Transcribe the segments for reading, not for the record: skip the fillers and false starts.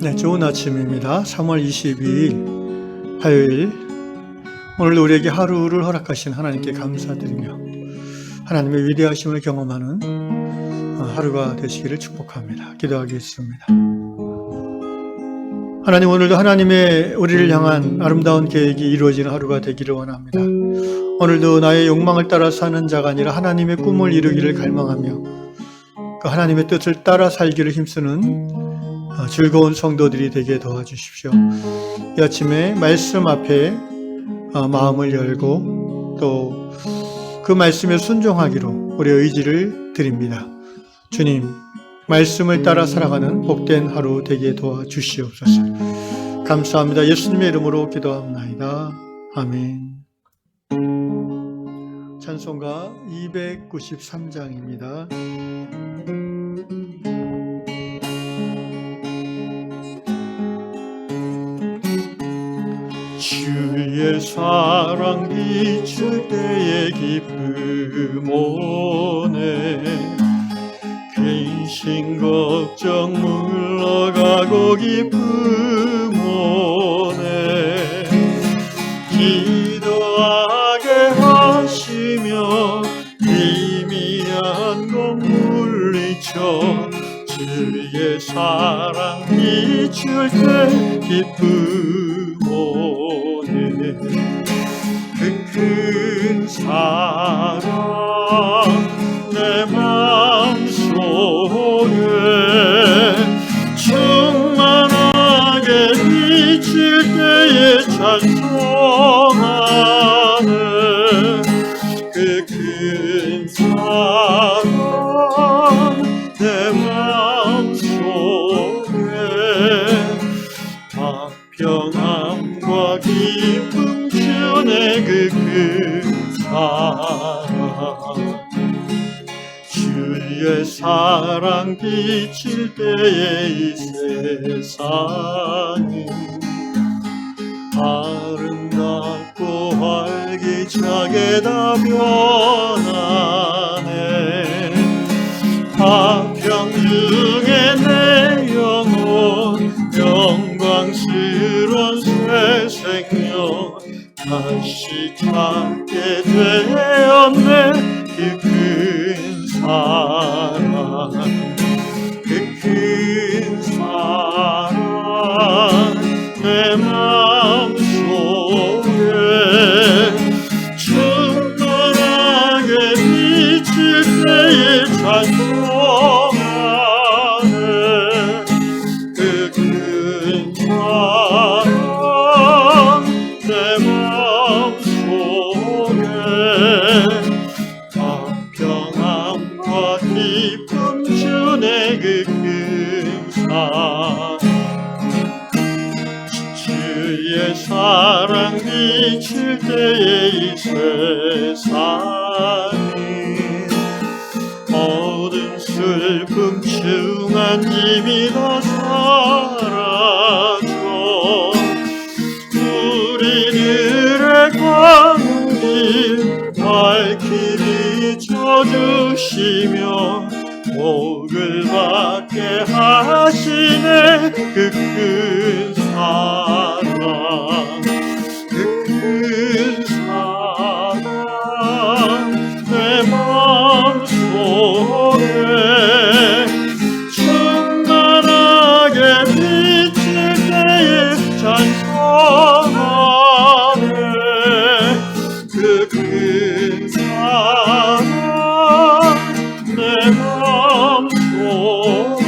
네, 좋은 아침입니다. 3월 22일 화요일. 오늘도 우리에게 하루를 허락하신 하나님께 감사드리며 하나님의 위대하심을 경험하는 하루가 되시기를 축복합니다. 기도하겠습니다. 하나님, 오늘도 하나님의 우리를 향한 아름다운 계획이 이루어지는 하루가 되기를 원합니다. 오늘도 나의 욕망을 따라 사는 자가 아니라 하나님의 꿈을 이루기를 갈망하며 그 하나님의 뜻을 따라 살기를 힘쓰는 즐거운 성도들이 되게 도와주십시오. 이 아침에 말씀 앞에 마음을 열고 또 그 말씀에 순종하기로 우리의 의지를 드립니다. 주님, 말씀을 따라 살아가는 복된 하루 되게 도와주시옵소서. 감사합니다. 예수님의 이름으로 기도합나이다. 아멘. 찬송가 293장입니다. 주의 사랑 비출 때의 기쁨 오네, 근심 걱정 물러가고 기쁨 오네. 기도하게 하시며 희미한 것 물리쳐 주의 사랑 비출 때 기쁨 오네. 그 큰 사랑 내 마음속에 충만하게 비칠 때에 찬송하네. 그 큰 사랑 내 마음속에 평안과 기쁨 주네. 그 큰 사랑 주의 사랑 비칠 때에 이 세상이 아름답고 활기차게 다 변하네. 화평 중에 내 영혼 영광스러운 새 생명 다시 찾게 되었네. 그 큰 사랑, 그 큰 사랑 내 마음속에 충만하게 비칠 때에 찬송하네. 그 큰 사랑 내 마음속에 평안과 기쁨 주네. 그 큰 사랑 주의 사랑 비칠 때에 이 세상이 모든 슬픔 중한 힘이 다 사라져 우리들의 가는 길 밝히 비춰주시며 복을 받게 하시네. 그 큰 사랑, 그 큰 사랑 내 마음속에 충만하게 비칠 때에 찬송하네. 그 큰 사랑 내 마음속에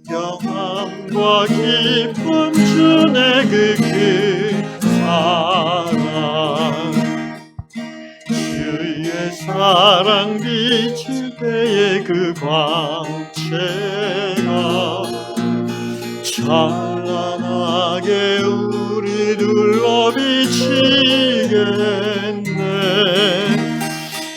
평안과 기쁨 주네. 그 큰 사랑 주의 사랑 비칠 때에 그 광채가 찬란하게 우리 둘러 비치겠네.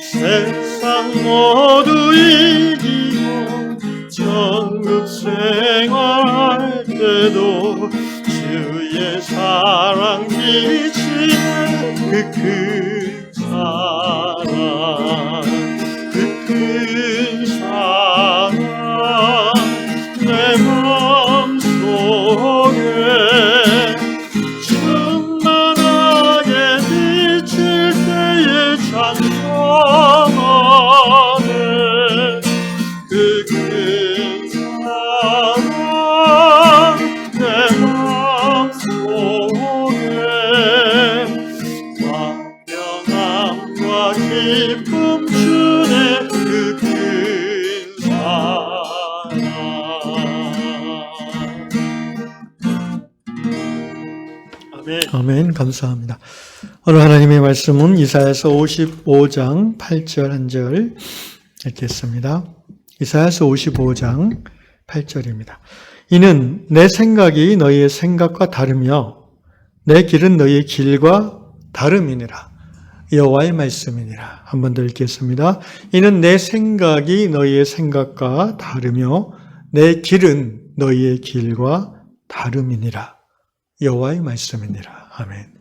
세상 모두 이기고 천국 생활할 때도 주의 사랑 비치네. 그 큰 사랑, 그 큰 사랑 내 기쁨 주네 그 큰 사랑. 아멘. 감사합니다. 오늘 하나님의 말씀은 이사야서 55장 8절 1절 읽겠습니다. 이사야서 55장 8절입니다. 이는 내 생각이 너희의 생각과 다르며 내 길은 너희의 길과 다름이니라. 여호와의 말씀이니라. 한 번 더 읽겠습니다. 이는 내 생각이 너희의 생각과 다르며 내 길은 너희의 길과 다름이니라. 여호와의 말씀이니라. 아멘.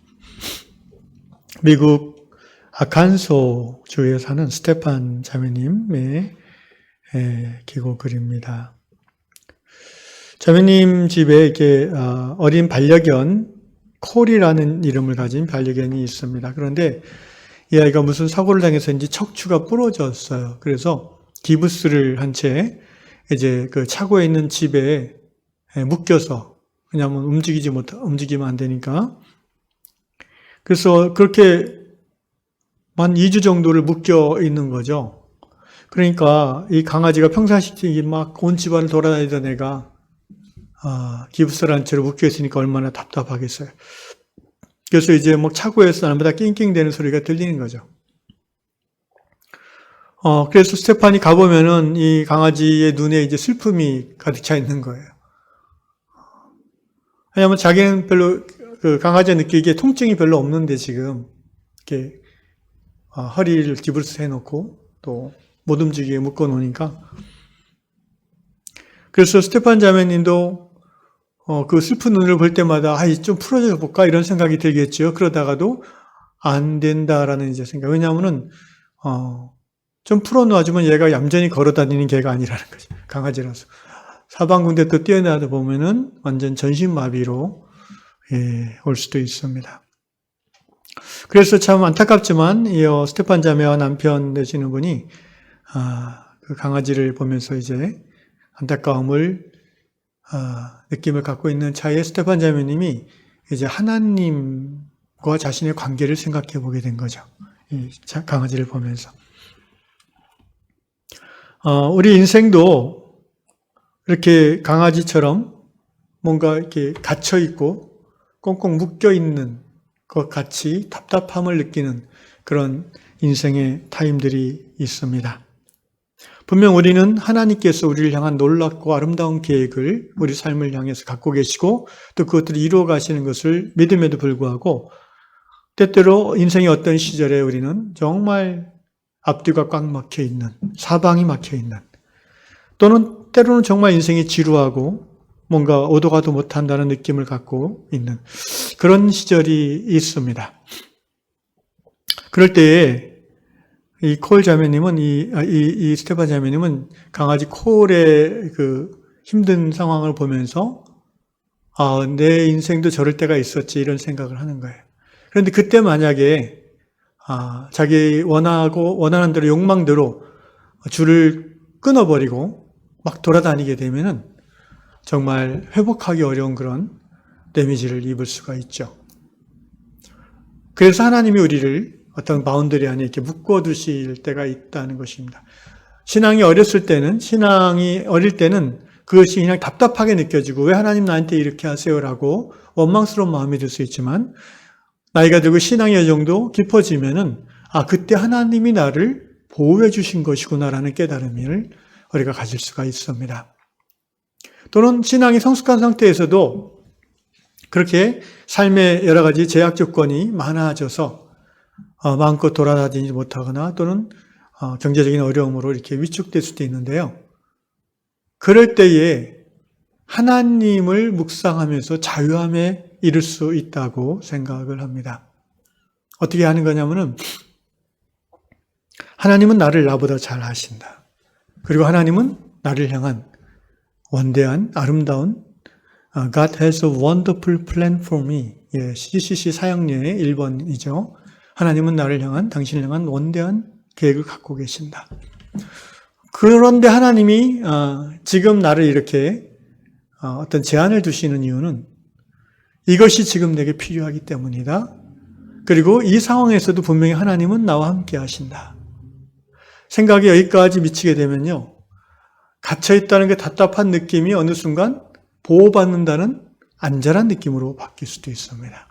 미국 아칸소 주에 사는 스테판 자매님의 기고 글입니다. 자매님 집에 이렇게 어린 반려견 콜이라는 이름을 가진 반려견이 있습니다. 그런데 이 아이가 무슨 사고를 당해서인지 척추가 부러졌어요. 그래서 기부스를 한 채 이제 그 차고에 있는 집에 묶여서, 왜냐하면 움직이면 안 되니까. 그래서 그렇게 한 2주 정도를 묶여 있는 거죠. 그러니까 이 강아지가 평상시에 막 온 집안을 돌아다니던 애가 기부스를 한 채로 묶여 있으니까 얼마나 답답하겠어요. 그래서 이제 뭐 차고에서 날마다 낑낑대는 소리가 들리는 거죠. 그래서 스테판이 가보면은 이 강아지의 눈에 이제 슬픔이 가득 차 있는 거예요. 왜냐하면 자기는 별로 그 강아지가 느끼기에 통증이 별로 없는데 지금 이렇게 허리를 기부스 해놓고 또 못 움직이게 묶어 놓으니까. 그래서 스테판 자매님도 그 슬픈 눈을 볼 때마다 좀 풀어줘 볼까 이런 생각이 들겠죠. 그러다가도 안 된다라는 이제 생각. 왜냐하면은 좀 풀어놓아주면 얘가 얌전히 걸어다니는 개가 아니라는 거죠. 강아지라서. 사방군데 또 뛰어나다 보면은 완전 전신마비로 올 수도 있습니다. 그래서 참 안타깝지만 이 스테판 자매와 남편 되시는 분이 그 강아지를 보면서 이제 안타까움을 느낌을 갖고 있는 차에 스테판 자매님이 이제 하나님과 자신의 관계를 생각해 보게 된 거죠. 이 강아지를 보면서. 우리 인생도 이렇게 강아지처럼 뭔가 이렇게 갇혀 있고 꽁꽁 묶여 있는 것 같이 답답함을 느끼는 그런 인생의 타임들이 있습니다. 분명 우리는 하나님께서 우리를 향한 놀랍고 아름다운 계획을 우리 삶을 향해서 갖고 계시고 또 그것들을 이루어 가시는 것을 믿음에도 불구하고 때때로 인생의 어떤 시절에 우리는 정말 앞뒤가 꽉 막혀 있는, 사방이 막혀 있는, 또는 때로는 정말 인생이 지루하고 뭔가 오도 가도 못한다는 느낌을 갖고 있는 그런 시절이 있습니다. 그럴 때에 이 콜 자매님은, 이 스테판 자매님은 강아지 콜의 그 힘든 상황을 보면서 내 인생도 저럴 때가 있었지 이런 생각을 하는 거예요. 그런데 그때 만약에 자기 원하는 대로 욕망대로 줄을 끊어버리고 막 돌아다니게 되면은 정말 회복하기 어려운 그런 데미지를 입을 수가 있죠. 그래서 하나님이 우리를 어떤 바운더리 안에 이렇게 묶어두실 때가 있다는 것입니다. 신앙이 어릴 때는 그것이 그냥 답답하게 느껴지고 왜 하나님 나한테 이렇게 하세요라고 원망스러운 마음이 들 수 있지만 나이가 들고 신앙의 정도 깊어지면은 그때 하나님이 나를 보호해 주신 것이구나라는 깨달음을 우리가 가질 수가 있습니다. 또는 신앙이 성숙한 상태에서도 그렇게 삶의 여러 가지 제약 조건이 많아져서 마음껏 돌아다니지 못하거나 또는 경제적인 어려움으로 이렇게 위축될 수도 있는데요. 그럴 때에 하나님을 묵상하면서 자유함에 이를 수 있다고 생각을 합니다. 어떻게 하는 거냐면은 하나님은 나를 나보다 잘 아신다. 그리고 하나님은 나를 향한 원대한 아름다운 God has a wonderful plan for me. CCC 사역례의 1번이죠. 하나님은 나를 향한, 당신을 향한 원대한 계획을 갖고 계신다. 그런데 하나님이 지금 나를 이렇게 어떤 제한을 두시는 이유는 이것이 지금 내게 필요하기 때문이다. 그리고 이 상황에서도 분명히 하나님은 나와 함께 하신다. 생각이 여기까지 미치게 되면요. 갇혀있다는 게 답답한 느낌이 어느 순간 보호받는다는 안전한 느낌으로 바뀔 수도 있습니다.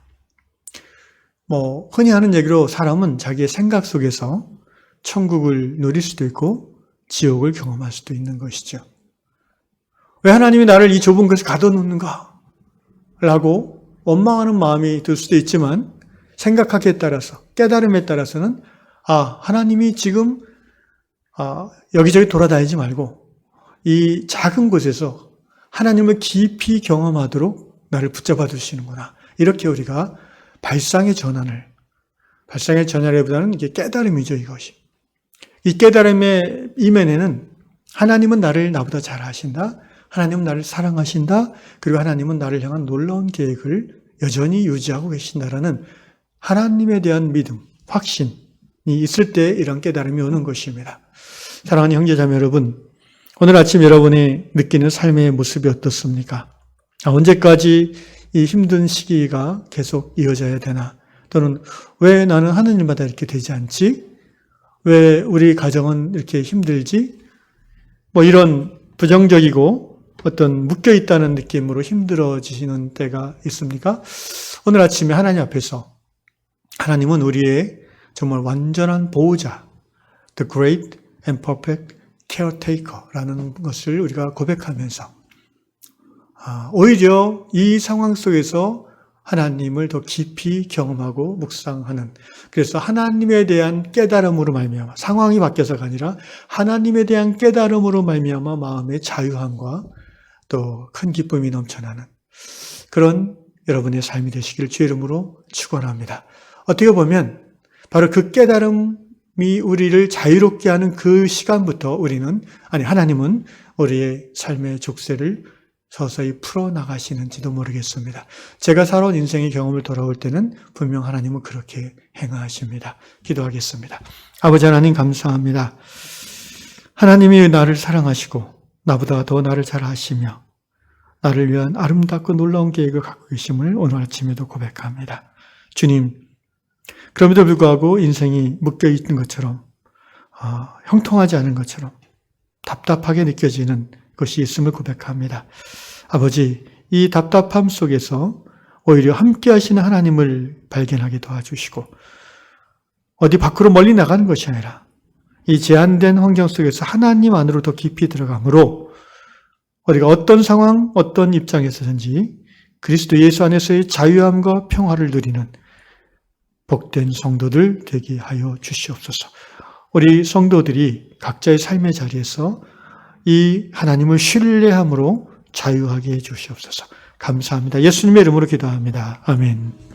흔히 하는 얘기로 사람은 자기의 생각 속에서 천국을 누릴 수도 있고 지옥을 경험할 수도 있는 것이죠. 왜 하나님이 나를 이 좁은 곳에 가둬놓는가? 라고 원망하는 마음이 들 수도 있지만 생각하기에 따라서, 깨달음에 따라서는 하나님이 지금 여기저기 돌아다니지 말고 이 작은 곳에서 하나님을 깊이 경험하도록 나를 붙잡아 두시는구나. 이렇게 우리가 발상의 전환이보다는 이게 깨달음이죠, 이것이. 이 깨달음의 이면에는 하나님은 나를 나보다 잘 아신다. 하나님은 나를 사랑하신다. 그리고 하나님은 나를 향한 놀라운 계획을 여전히 유지하고 계신다라는 하나님에 대한 믿음, 확신이 있을 때 이런 깨달음이 오는 것입니다. 사랑하는 형제자매 여러분, 오늘 아침 여러분이 느끼는 삶의 모습이 어떻습니까? 언제까지 이 힘든 시기가 계속 이어져야 되나? 또는 왜 나는 하는 일마다 이렇게 되지 않지? 왜 우리 가정은 이렇게 힘들지? 이런 부정적이고 어떤 묶여있다는 느낌으로 힘들어지시는 때가 있습니까? 오늘 아침에 하나님 앞에서 하나님은 우리의 정말 완전한 보호자, the great and perfect caretaker라는 것을 우리가 고백하면서 오히려 이 상황 속에서 하나님을 더 깊이 경험하고 묵상하는, 그래서 하나님에 대한 깨달음으로 말미암아, 상황이 바뀌어서가 아니라 하나님에 대한 깨달음으로 말미암아 마음의 자유함과 또 큰 기쁨이 넘쳐나는 그런 여러분의 삶이 되시기를 주의 이름으로 축원합니다. 어떻게 보면 바로 그 깨달음이 우리를 자유롭게 하는 그 시간부터 하나님은 우리의 삶의 족쇄를 서서히 풀어나가시는지도 모르겠습니다. 제가 살아온 인생의 경험을 돌아올 때는 분명 하나님은 그렇게 행하십니다. 기도하겠습니다. 아버지 하나님 감사합니다. 하나님이 나를 사랑하시고 나보다 더 나를 잘 아시며 나를 위한 아름답고 놀라운 계획을 갖고 계심을 오늘 아침에도 고백합니다. 주님, 그럼에도 불구하고 인생이 묶여있는 것처럼 형통하지 않은 것처럼 답답하게 느껴지는 것이 있음을 고백합니다. 아버지, 이 답답함 속에서 오히려 함께 하시는 하나님을 발견하게 도와주시고 어디 밖으로 멀리 나가는 것이 아니라 이 제한된 환경 속에서 하나님 안으로 더 깊이 들어가므로 우리가 어떤 상황, 어떤 입장에서든지 그리스도 예수 안에서의 자유함과 평화를 누리는 복된 성도들 되게 하여 주시옵소서. 우리 성도들이 각자의 삶의 자리에서 이 하나님을 신뢰함으로 자유하게 해 주시옵소서. 감사합니다. 예수님의 이름으로 기도합니다. 아멘.